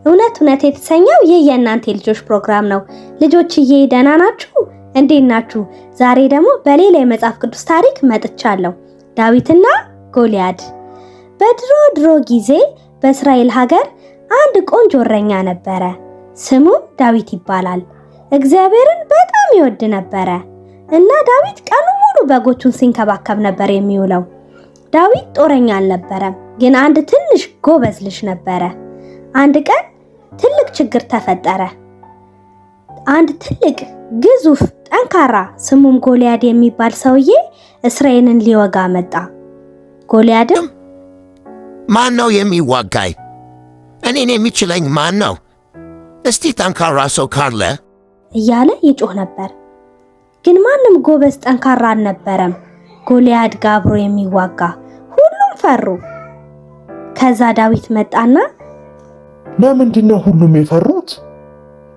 እውነት የተሰኘው የእናንተ ልጆች ፕሮግራም ነው። ልጆችዬ ደህና ናችሁ? እንዴት ናችሁ? ዛሬ ደግሞ በሌላ የመጽሐፍ ቅዱስ ታሪክ መጥቻለሁ። ዳዊትና ጎልያድ። በድሮ ጊዜ በእስራኤል ሀገር አንድ ቆንጆ እረኛ ነበረ። ስሙ ዳዊት ይባላል። እግዚአብሔርን በጣም ይወድ ነበረ እና ዳዊት ቀኑ ሙሉ በጎቹን ሲንከባከብ ነበር የሚውለው። ዳዊት ጦረኛ አልነበረም፣ ግን አንድ ትንሽ ጎበዝ ልጅ ነበረ። አንድ ቀን ትልቅ ችግር ተፈጠረ። አንድ ትልቅ ግዙፍ ጠንካራ ስሙም ጎልያድ የሚባል ሰውዬ እስራኤልን ሊወጋ መጣ። ጎልያድም ማን ነው የሚዋጋኝ? እኔን የሚችለኝ ማን ነው? እስቲ ጠንካራ ሰው ካለ እያለ ይጮህ ነበር። ግን ማንም ጎበዝ ጠንካራ አልነበረም ጎልያድ ጋር አብሮ የሚዋጋ። ሁሉም ፈሩ። ከዛ ዳዊት መጣና ለምንድነው ሁሉም የፈሩት?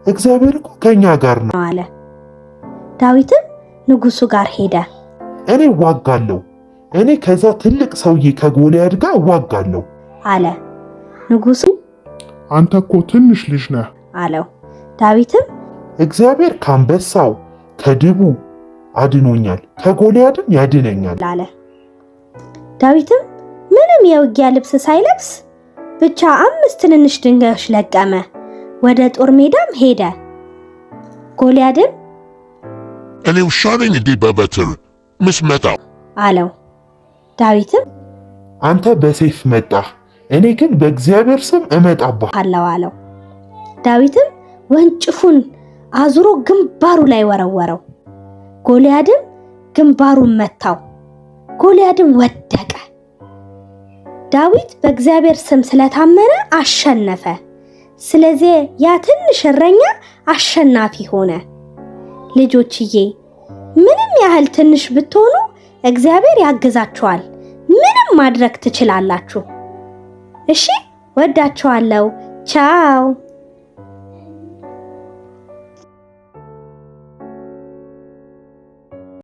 እግዚአብሔር እኮ ከኛ ጋር ነው አለ። ዳዊትም ንጉሱ ጋር ሄደ። እኔ ዋጋለሁ፣ እኔ ከዛ ትልቅ ሰውዬ ከጎልያድ ጋር ዋጋለሁ አለ። ንጉሱ አንተ እኮ ትንሽ ልጅ ነህ አለው። ዳዊትም እግዚአብሔር ከአንበሳው ከድቡ አድኖኛል፣ ከጎልያድም ያድነኛል አለ። ዳዊትም ምንም የውጊያ ልብስ ሳይለብስ ብቻ 5 ትንንሽ ድንጋዮች ለቀመ። ወደ ጦር ሜዳም ሄደ። ጎልያድም እኔ ውሻ ነኝ እንዴ በበትር ምስመታው አለው። ዳዊትም አንተ በሰይፍ መጣህ፣ እኔ ግን በእግዚአብሔር ስም እመጣብሃለሁ አለው። ዳዊትም ወንጭፉን አዙሮ ግንባሩ ላይ ወረወረው። ጎልያድም ግንባሩን መታው። ጎልያድም ወደቀ። ዳዊት በእግዚአብሔር ስም ስለታመነ አሸነፈ። ስለዚህ ያ ትንሽ እረኛ አሸናፊ ሆነ። ልጆችዬ ምንም ያህል ትንሽ ብትሆኑ እግዚአብሔር ያግዛችኋል። ምንም ማድረግ ትችላላችሁ። እሺ፣ ወዳችኋለሁ። ቻው።